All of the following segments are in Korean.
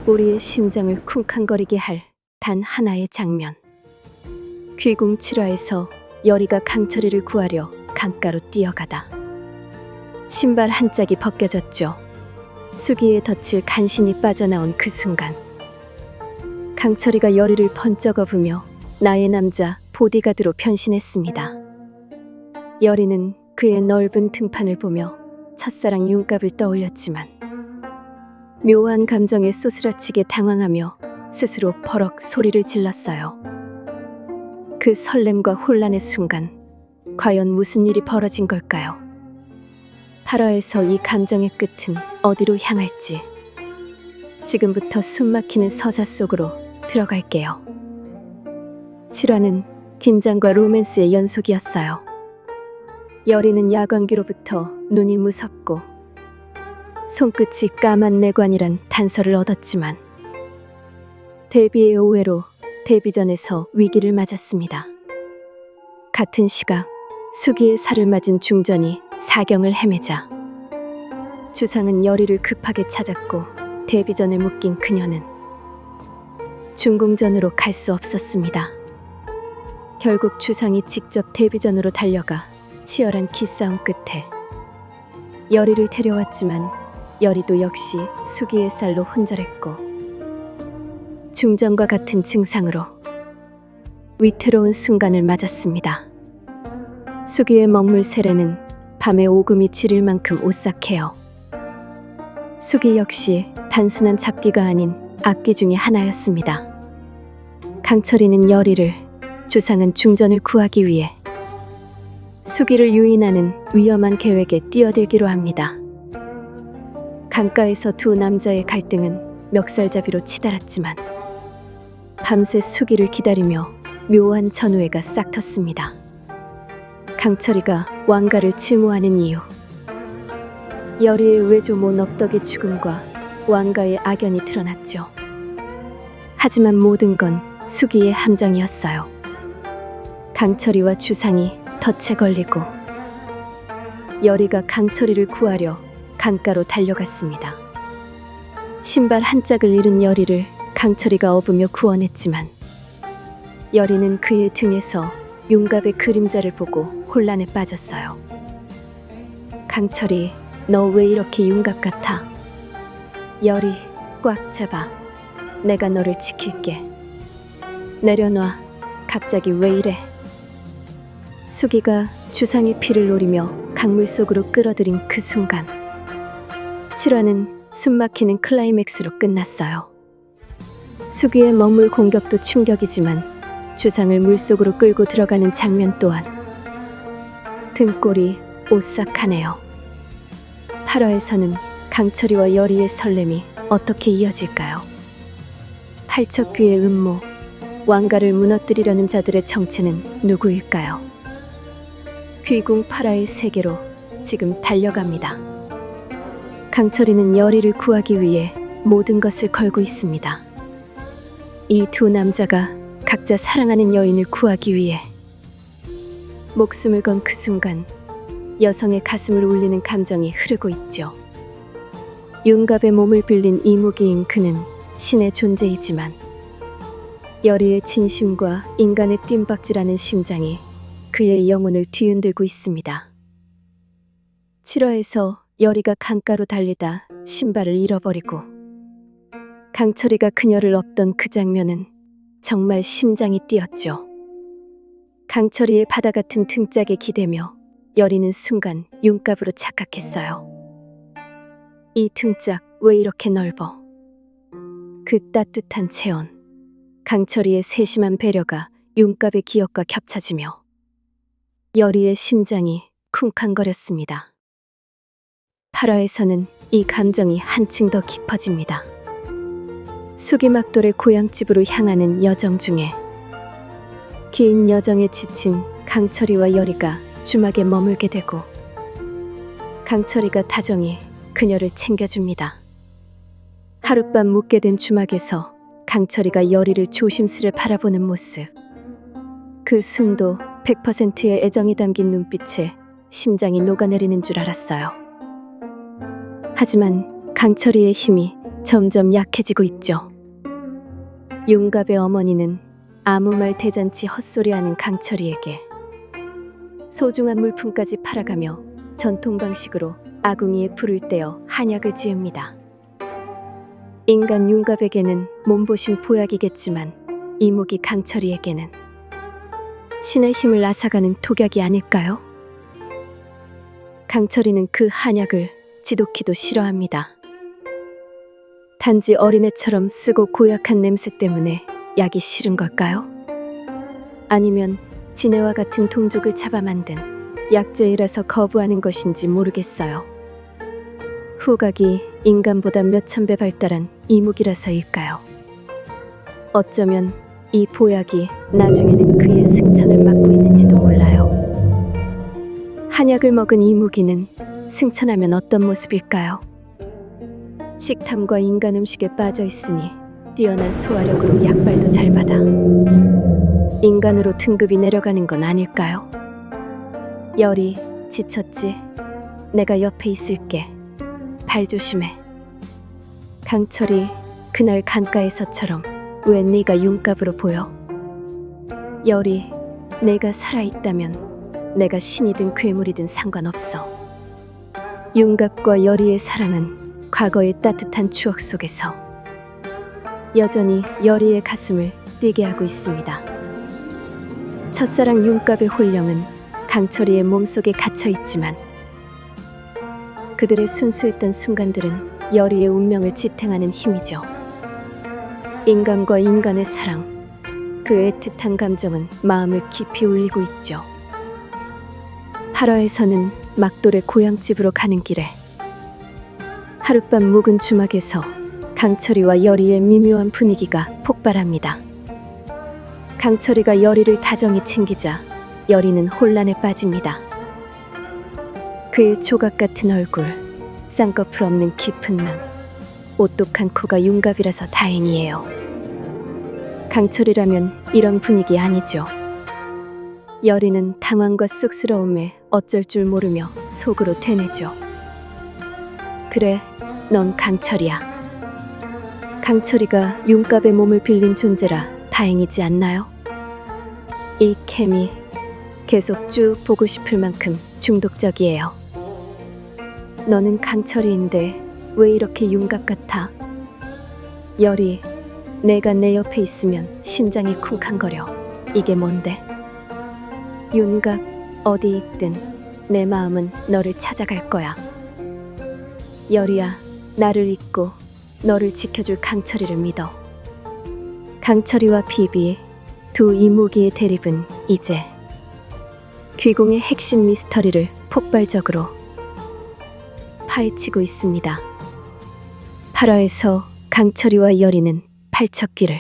우리의 심장을 쿵쾅거리게 할 단 하나의 장면. 귀궁 7화에서 여리가 강철이를 구하려 강가로 뛰어가다 신발 한 짝이 벗겨졌죠. 수기의 덫을 간신히 빠져나온 그 순간 강철이가 여리를 번쩍 업으며 나의 남자 보디가드로 변신했습니다. 여리는 그의 넓은 등판을 보며 첫사랑 윤갑을 떠올렸지만 묘한 감정에 쏘스라치게 당황하며 스스로 버럭 소리를 질렀어요. 그 설렘과 혼란의 순간 과연 무슨 일이 벌어진 걸까요? 8화에서 이 감정의 끝은 어디로 향할지 지금부터 숨막히는 서사 속으로 들어갈게요. 7화는 긴장과 로맨스의 연속이었어요. 여리는 야광기로부터 눈이 무섭고 손끝이 까만 내관이란 단서를 얻었지만 데뷔의 오해로 데뷔전에서 위기를 맞았습니다. 같은 시각 수기의 살을 맞은 중전이 사경을 헤매자 주상은 여리를 급하게 찾았고 데뷔전에 묶인 그녀는 중궁전으로 갈 수 없었습니다. 결국 주상이 직접 데뷔전으로 달려가 치열한 기싸움 끝에 여리를 데려왔지만 여리도 역시 수기의 쌀로 혼절했고 중전과 같은 증상으로 위태로운 순간을 맞았습니다. 수기의 먹물 세례는 밤의 오금이 지릴 만큼 오싹해요. 수기 역시 단순한 잡기가 아닌 악기 중의 하나였습니다. 강철이는 여리를, 주상은 중전을 구하기 위해 수기를 유인하는 위험한 계획에 뛰어들기로 합니다. 강가에서 두 남자의 갈등은 멱살잡이로 치달았지만 밤새 수기를 기다리며 묘한 전우회가 싹 텄습니다. 강철이가 왕가를 증오하는 이유, 여리의 외조모 넙덕의 죽음과 왕가의 악연이 드러났죠. 하지만 모든 건 수기의 함정이었어요. 강철이와 주상이 덫에 걸리고 여리가 강철이를 구하려 강가로 달려갔습니다. 신발 한 짝을 잃은 여리를 강철이가 업으며 구원했지만 여리는 그의 등에서 윤갑의 그림자를 보고 혼란에 빠졌어요. 강철이, 너 왜 이렇게 윤갑 같아? 여리, 꽉 잡아. 내가 너를 지킬게. 내려놔. 갑자기 왜 이래? 수기가 주상의 피를 노리며 강물 속으로 끌어들인 그 순간 7화는 숨막히는 클라이맥스로 끝났어요. 수기의 먹물 공격도 충격이지만 주상을 물속으로 끌고 들어가는 장면 또한 등골이 오싹하네요. 8화에서는 강철이와 여리의 설렘이 어떻게 이어질까요? 팔척귀의 음모, 왕가를 무너뜨리려는 자들의 정체는 누구일까요? 귀궁 8화의 세계로 지금 달려갑니다. 강철이는 여리를 구하기 위해 모든 것을 걸고 있습니다. 이 두 남자가 각자 사랑하는 여인을 구하기 위해 목숨을 건 그 순간 여성의 가슴을 울리는 감정이 흐르고 있죠. 윤갑의 몸을 빌린 이무기인 그는 신의 존재이지만 여리의 진심과 인간의 뜀박질하는 심장이 그의 영혼을 뒤흔들고 있습니다. 7화에서 여리가 강가로 달리다 신발을 잃어버리고 강철이가 그녀를 업던 그 장면은 정말 심장이 뛰었죠. 강철이의 바다 같은 등짝에 기대며 여리는 순간 윤갑으로 착각했어요. 이 등짝 왜 이렇게 넓어? 그 따뜻한 체온, 강철이의 세심한 배려가 윤갑의 기억과 겹쳐지며 여리의 심장이 쿵쾅거렸습니다. 8화에서는 이 감정이 한층 더 깊어집니다. 수기막돌의 고향집으로 향하는 여정 중에 긴 여정에 지친 강철이와 여리가 주막에 머물게 되고 강철이가 다정히 그녀를 챙겨줍니다. 하룻밤 묵게 된 주막에서 강철이가 여리를 조심스레 바라보는 모습, 그 순도 100%의 애정이 담긴 눈빛에 심장이 녹아내리는 줄 알았어요. 하지만 강철이의 힘이 점점 약해지고 있죠. 윤갑의 어머니는 아무 말 대잔치 헛소리하는 강철이에게 소중한 물품까지 팔아가며 전통 방식으로 아궁이에 불을 떼어 한약을 지읍니다. 인간 윤갑에게는 몸보신 보약이겠지만 이무기 강철이에게는 신의 힘을 앗아가는 독약이 아닐까요? 강철이는 그 한약을 지독히도 싫어합니다. 단지 어린애처럼 쓰고 고약한 냄새 때문에 약이 싫은 걸까요? 아니면 지네와 같은 동족을 잡아만든 약재이라서 거부하는 것인지 모르겠어요. 후각이 인간보다 몇천 배 발달한 이무기라서일까요? 어쩌면 이 보약이 나중에는 그의 승천을 막고 있는지도 몰라요. 한약을 먹은 이무기는 승천하면 어떤 모습일까요? 식탐과 인간 음식에 빠져 있으니 뛰어난 소화력으로 약발도 잘 받아 인간으로 등급이 내려가는 건 아닐까요? 열이 지쳤지? 내가 옆에 있을게. 발 조심해. 강철이 그날 강가에서처럼 왜 네가 윤갑으로 보여? 열이 내가 살아있다면 내가 신이든 괴물이든 상관없어. 윤갑과 열이의 사랑은 과거의 따뜻한 추억 속에서 여전히 열이의 가슴을 뛰게 하고 있습니다. 첫사랑 윤갑의 혼령은 강철이의 몸속에 갇혀있지만 그들의 순수했던 순간들은 열이의 운명을 지탱하는 힘이죠. 인간과 인간의 사랑, 그 애틋한 감정은 마음을 깊이 울리고 있죠. 8화에서는 막돌의 고향집으로 가는 길에 하룻밤 묵은 주막에서 강철이와 열이의 미묘한 분위기가 폭발합니다. 강철이가 열이를 다정히 챙기자 열이는 혼란에 빠집니다. 그의 조각 같은 얼굴, 쌍꺼풀 없는 깊은 눈, 오똑한 코가 윤갑이라서 다행이에요. 강철이라면 이런 분위기 아니죠. 열이는 당황과 쑥스러움에 어쩔 줄 모르며 속으로 되뇌죠. 그래, 넌 강철이야. 강철이가 윤갑의 몸을 빌린 존재라 다행이지 않나요? 이 케미 계속 쭉 보고 싶을 만큼 중독적이에요. 너는 강철이인데 왜 이렇게 윤갑 같아? 열이, 내가 내 옆에 있으면 심장이 쿵쾅거려. 이게 뭔데? 윤갑, 어디 있든 내 마음은 너를 찾아갈 거야. 열이야, 나를 잊고 너를 지켜줄 강철이를 믿어. 강철이와 비비, 두 이무기의 대립은 이제 귀공의 핵심 미스터리를 폭발적으로 파헤치고 있습니다. 8화에서 강철이와 열이는 팔척기를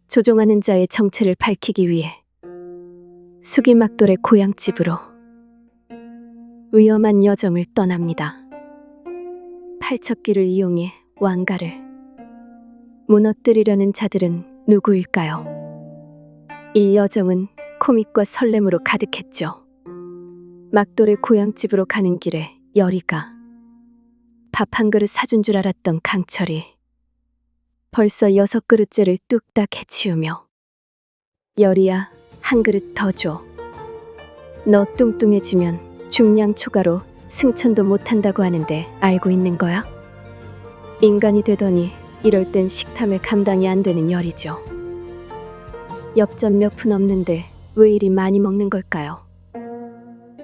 조종하는 자의 정체를 밝히기 위해 수기막돌의 고향집으로 위험한 여정을 떠납니다. 팔척기를 이용해 왕가를 무너뜨리려는 자들은 누구일까요? 이 여정은 코믹과 설렘으로 가득했죠. 막돌의 고향집으로 가는 길에 열이가 밥 한 그릇 사준 줄 알았던 강철이 벌써 6그릇째를 뚝딱 해치우며 열이야, 한 그릇 더 줘. 너 뚱뚱해지면 중량 초과로 승천도 못한다고 하는데 알고 있는 거야? 인간이 되더니 이럴 땐 식탐에 감당이 안 되는 열이죠. 엽전 몇 푼 없는데 왜 이리 많이 먹는 걸까요?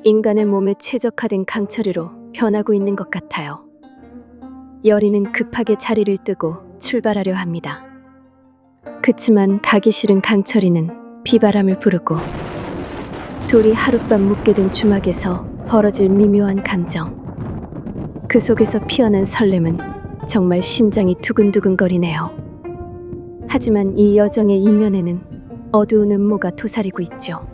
인간의 몸에 최적화된 강철이로 변하고 있는 것 같아요. 열이는 급하게 자리를 뜨고 출발하려 합니다. 그치만 가기 싫은 강철이는 비바람을 부르고 둘이 하룻밤 묵게 된 주막에서 벌어질 미묘한 감정, 그 속에서 피어난 설렘은 정말 심장이 두근두근거리네요. 하지만 이 여정의 이면에는 어두운 음모가 도사리고 있죠.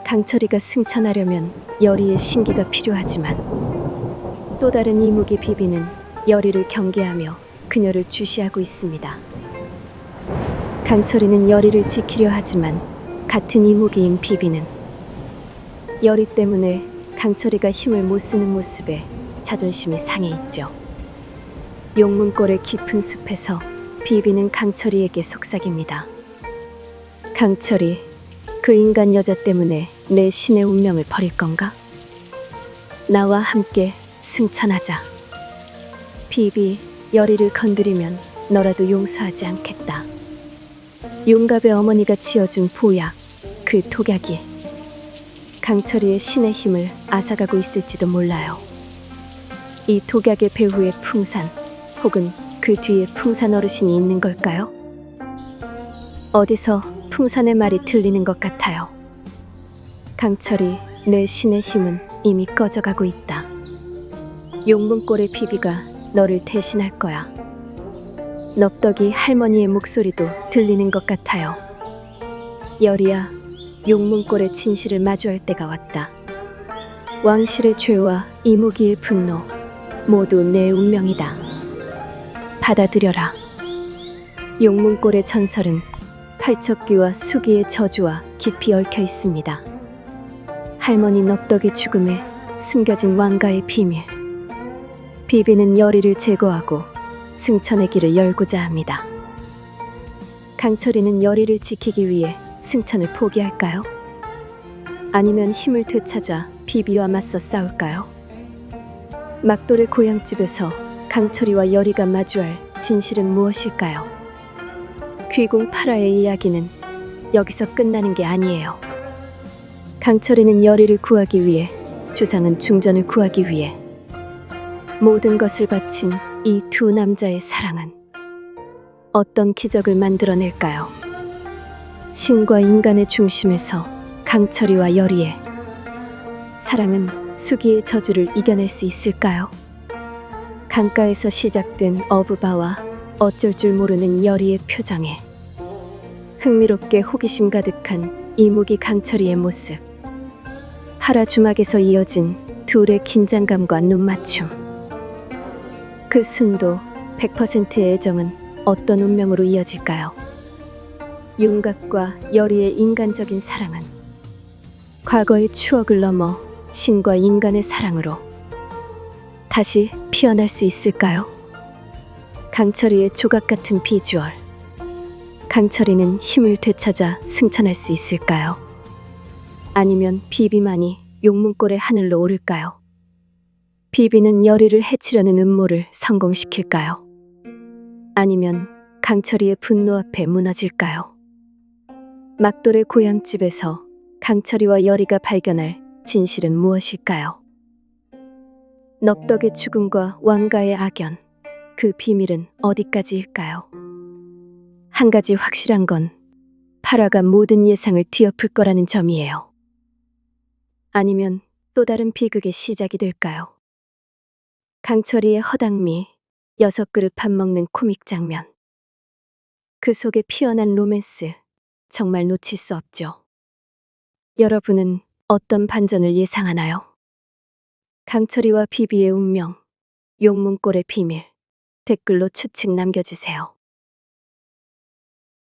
강철이가 승천하려면 열이의 신기가 필요하지만 또 다른 이무기 비비는 열이를 경계하며 그녀를 주시하고 있습니다. 강철이는 열이를 지키려 하지만 같은 이무기인 비비는 열이 때문에 강철이가 힘을 못 쓰는 모습에 자존심이 상해 있죠. 용문골의 깊은 숲에서 비비는 강철이에게 속삭입니다. 강철이, 그 인간 여자 때문에 내 신의 운명을 버릴 건가? 나와 함께 승천하자. 비비, 열이를 건드리면 너라도 용서하지 않겠다. 용갑의 어머니가 지어준 보약, 그 독약이 강철이의 신의 힘을 앗아가고 있을지도 몰라요. 이 독약의 배후에 풍산, 혹은 그 뒤에 풍산 어르신이 있는 걸까요? 어디서 풍산의 말이 들리는 것 같아요. 강철이, 내 신의 힘은 이미 꺼져가고 있다. 용문골의 비비가 너를 대신할 거야. 넙덕이 할머니의 목소리도 들리는 것 같아요. 열이야, 용문골의 진실을 마주할 때가 왔다. 왕실의 죄와 이무기의 분노, 모두 내 운명이다. 받아들여라. 용문골의 전설은 팔척귀와 수기의 저주와 깊이 얽혀 있습니다. 할머니 넙덕의 죽음에 숨겨진 왕가의 비밀. 비비는 열이를 제거하고 승천의 길을 열고자 합니다. 강철이는 열이를 지키기 위해 승천을 포기할까요? 아니면 힘을 되찾아 비비와 맞서 싸울까요? 막돌의 고향집에서 강철이와 열이가 마주할 진실은 무엇일까요? 귀공 8화의 이야기는 여기서 끝나는 게 아니에요. 강철이는 열이를 구하기 위해, 주상은 중전을 구하기 위해 모든 것을 바친 이 두 남자의 사랑은 어떤 기적을 만들어낼까요? 신과 인간의 중심에서 강철이와 열이의 사랑은 수기의 저주를 이겨낼 수 있을까요? 강가에서 시작된 어부바와 어쩔 줄 모르는 열이의 표정에 흥미롭게 호기심 가득한 이무기 강철이의 모습, 파라 주막에서 이어진 둘의 긴장감과 눈맞춤, 그 순도 100%의 애정은 어떤 운명으로 이어질까요? 윤곽과 열이의 인간적인 사랑은 과거의 추억을 넘어 신과 인간의 사랑으로 다시 피어날 수 있을까요? 강철이의 조각 같은 비주얼, 강철이는 힘을 되찾아 승천할 수 있을까요? 아니면 비비만이 용문골의 하늘로 오를까요? 비비는 열이를 해치려는 음모를 성공시킬까요? 아니면 강철이의 분노 앞에 무너질까요? 막돌의 고향집에서 강철이와 열이가 발견할 진실은 무엇일까요? 넙덕의 죽음과 왕가의 악연, 그 비밀은 어디까지일까요? 한 가지 확실한 건 파라가 모든 예상을 뒤엎을 거라는 점이에요. 아니면 또 다른 비극의 시작이 될까요? 강철이의 허당미, 6그릇 밥 먹는 코믹 장면. 그 속에 피어난 로맨스, 정말 놓칠 수 없죠. 여러분은 어떤 반전을 예상하나요? 강철이와 비비의 운명, 용문골의 비밀, 댓글로 추측 남겨주세요.